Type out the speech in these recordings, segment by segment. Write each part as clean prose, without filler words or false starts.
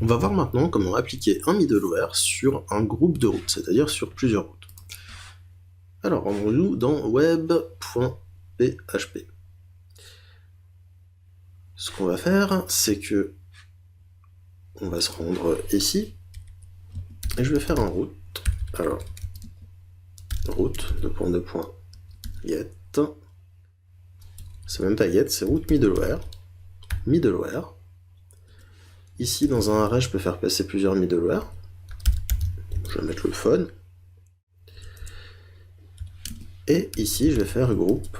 On va voir maintenant comment appliquer un middleware sur un groupe de routes, c'est-à-dire sur plusieurs routes. Alors, rendons-nous dans web.php. Ce qu'on va faire, c'est que on va se rendre ici, et je vais faire un route. Alors, route, get. C'est même pas get, c'est route middleware. Middleware. Ici, dans un array, je peux faire passer plusieurs middleware. Je vais mettre le fun. Et ici, je vais faire groupe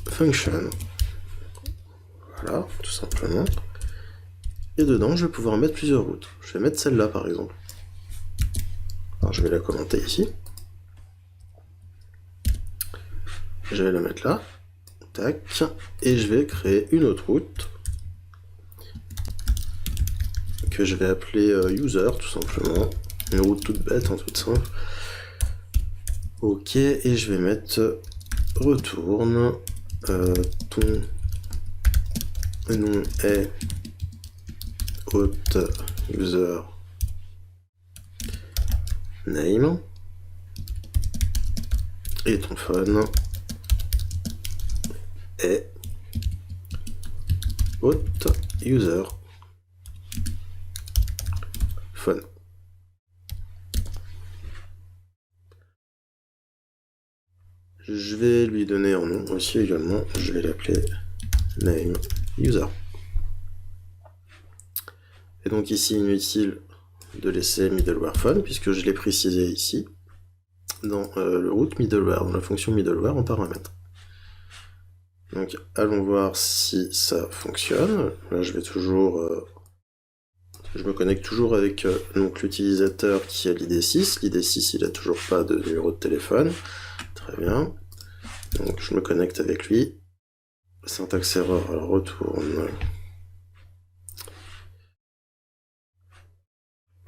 function. Voilà, tout simplement. Et dedans, je vais pouvoir mettre plusieurs routes. Je vais mettre celle-là, par exemple. Alors, je vais la commenter ici. Je vais la mettre là. Tac. Et je vais créer une autre route que je vais appeler user, tout simplement. Une route toute bête, toute simple. Ok, et je vais mettre retourne. Ton nom est hôte user name et ton phone est hôte user phone. Je vais lui donner un nom aussi également, je vais l'appeler name user. Et donc ici inutile de laisser middleware phone puisque je l'ai précisé ici dans le route middleware, dans la fonction middleware en paramètre. Donc allons voir si ça fonctionne. Là je vais toujours je me connecte toujours avec donc l'utilisateur qui a l'ID 6. L'ID 6 il a toujours pas de numéro de téléphone. Très bien. Donc je me connecte avec lui. Syntaxe erreur, alors retourne.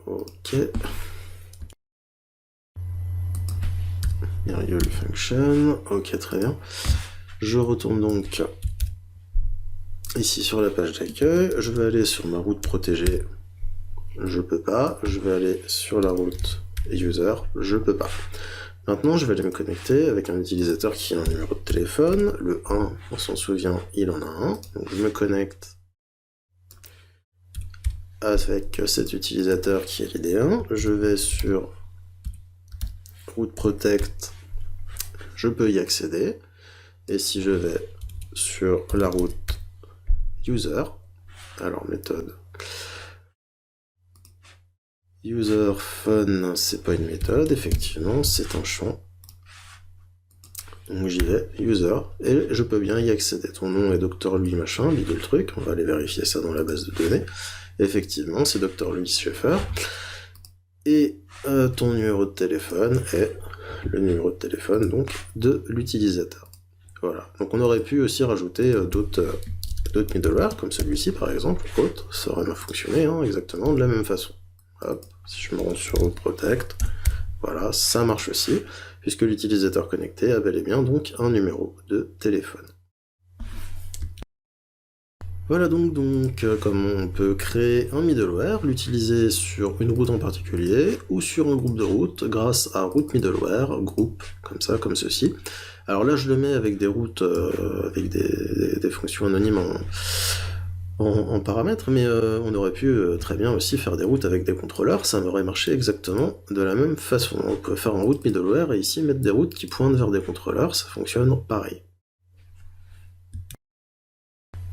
Ok. Variable function. Ok, très bien. Je retourne donc ici sur la page d'accueil. Je vais aller sur ma route protégée. Je peux pas. Je vais aller sur la route user. Je peux pas. Maintenant, je vais aller me connecter avec un utilisateur qui a un numéro de téléphone. Le 1, on s'en souvient, il en a un. Donc je me connecte avec cet utilisateur qui est l'ID 1. Je vais sur route protect. Je peux y accéder. Et si je vais sur la route user, alors méthode user phone, c'est pas une méthode, effectivement, c'est un champ. Donc j'y vais, user, et je peux bien y accéder. Ton nom est Dr Louis machin, bidule le truc, on va aller vérifier ça dans la base de données. Effectivement, c'est Dr Louis Schaeffer. Et ton numéro de téléphone est le numéro de téléphone donc de l'utilisateur. Voilà, donc on aurait pu aussi rajouter d'autres middleware, comme celui-ci par exemple, autre, ça aurait fonctionné exactement de la même façon. Hop, si je me rends sur Route Protect, voilà, ça marche aussi, puisque l'utilisateur connecté a bel et bien donc un numéro de téléphone. Voilà donc comment on peut créer un middleware, l'utiliser sur une route en particulier, ou sur un groupe de routes, grâce à route middleware, groupe, comme ça, comme ceci. Alors là, je le mets avec des routes, avec des fonctions anonymes en paramètres, mais on aurait pu très bien aussi faire des routes avec des contrôleurs, ça aurait marché exactement de la même façon. On peut faire un route middleware et ici mettre des routes qui pointent vers des contrôleurs, ça fonctionne pareil.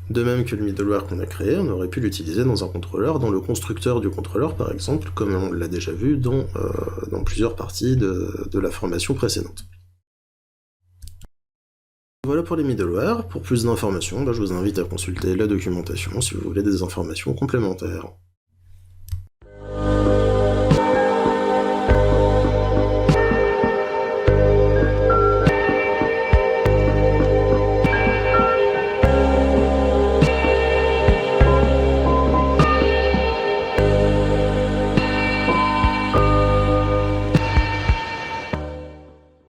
De même que le middleware qu'on a créé, on aurait pu l'utiliser dans un contrôleur, dans le constructeur du contrôleur par exemple, comme on l'a déjà vu dans plusieurs parties de la formation précédente. Voilà pour les middleware. Pour plus d'informations, je vous invite à consulter la documentation si vous voulez des informations complémentaires.